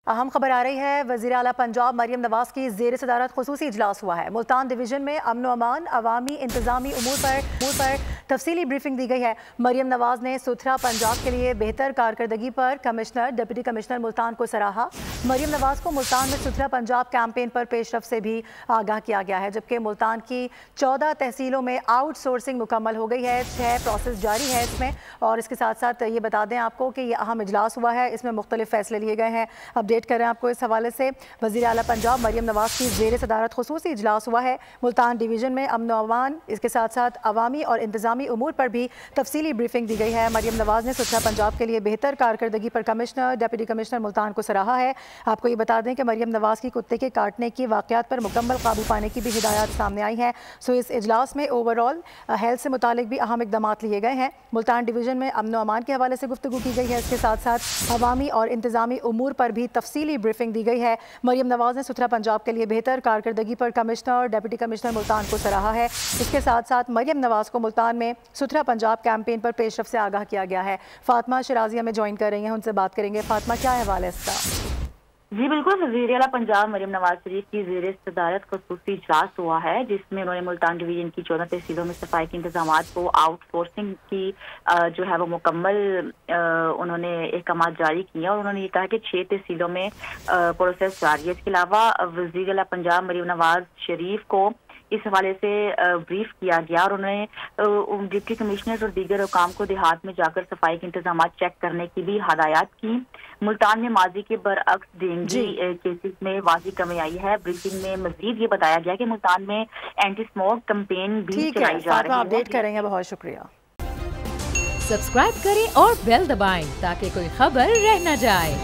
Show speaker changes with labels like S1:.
S1: اہم خبر آ رہی ہے، وزیر اعلیٰ پنجاب مریم نواز کی زیر صدارت خصوصی اجلاس ہوا ہے۔ ملتان ڈویژن میں امن و امان، عوامی انتظامی امور پر تفصیلی بریفنگ دی گئی ہے۔ مریم نواز نے ستھرا پنجاب کے لیے بہتر کارکردگی پر کمشنر، ڈپٹی کمشنر ملتان کو سراہا۔ مریم نواز کو ملتان میں ستھرا پنجاب کیمپین پر پیش رفت سے بھی آگاہ کیا گیا ہے، جبکہ ملتان کی 14 تحصیلوں میں آؤٹ سورسنگ مکمل ہو گئی ہے، 6 پروسیس جاری ہے اس میں۔ اور اس کے ساتھ ساتھ یہ بتا دیں آپ کو کہ یہ اہم اجلاس ہوا ہے، اس میں مختلف فیصلے لیے گئے ہیں۔ اپڈیٹ کر رہے ہیں آپ کو اس حوالے سے۔ وزیر اعلیٰ پنجاب مریم نواز کی زیر صدارت خصوصی اجلاس ہوا ہے۔ ملتان ڈویژن میں امن و امان، اس کے ساتھ ساتھ عوامی اور انتظامی امور پر بھی تفصیلی بریفنگ دی گئی ہے۔ مریم نواز نے ستھرا پنجاب کے لیے بہتر کارکردگی پر کمشنر، ڈپٹی کمشنر ملتان کو سراہا ہے۔ آپ کو یہ بتا دیں کہ مریم نواز کی کتے کے کاٹنے کی واقعات پر مکمل قابو پانے کی بھی ہدایات سامنے آئی ہیں۔ اس اجلاس میں اوور آل ہیلتھ سے متعلق بھی اہم اقدامات لیے گئے ہیں۔ ملتان ڈویژن میں امن و امان کے حوالے سے گفتگو کی گئی ہے، اس کے ساتھ ساتھ عوامی اور انتظامی امور پر بھی تفصیلی بریفنگ دی گئی ہے۔ مریم نواز نے ستھرا پنجاب کے لیے بہتر کارکردگی پر کمشنر، ڈپٹی کمشنر ملتان کو سراہا ہے۔ اس کے ساتھ ساتھ مریم نواز کو ملتان میں ستھرا پنجاب کیمپین پر پیش رفت سے آگاہ کیا گیا ہے۔ فاطمہ شرازی ہمیں جوائن کر رہی ہیں، ان سے بات کریں گے۔ فاطمہ، کیا حوالہ ہے اس کا؟
S2: جی بالکل، وزیر اعلیٰ پنجاب مریم نواز شریف کی زیر صدارت خصوصی اجلاس ہوا ہے، جس میں انہوں نے ملتان ڈویژن کی 14 تحصیلوں میں صفائی کے انتظامات کو آؤٹ سورسنگ کی جو ہے وہ مکمل انہوں نے احکامات جاری کیے، اور انہوں نے یہ کہا کہ 6 تحصیلوں میں پروسیس جاری ہے۔ اس کے علاوہ وزیر اعلیٰ پنجاب مریم نواز شریف کو اس حوالے سے بریف کیا گیا، اور انہوں نے ڈپٹی کمشنر اور دیگر حکام کو دیہات میں جا کر صفائی کے انتظامات چیک کرنے کی بھی ہدایات کی۔ ملتان میں ماضی کے برعکس ڈینگی کیسز میں واضح کمی آئی ہے۔ بریفنگ میں مزید یہ بتایا گیا کہ ملتان میں اینٹی اسموک کمپین بھی چلائی جا رہی ہے۔
S1: اپڈیٹ کریں گے، بہت شکریہ۔
S3: سبسکرائب کریں اور بیل دبائیں تاکہ کوئی خبر رہ نہ جائے۔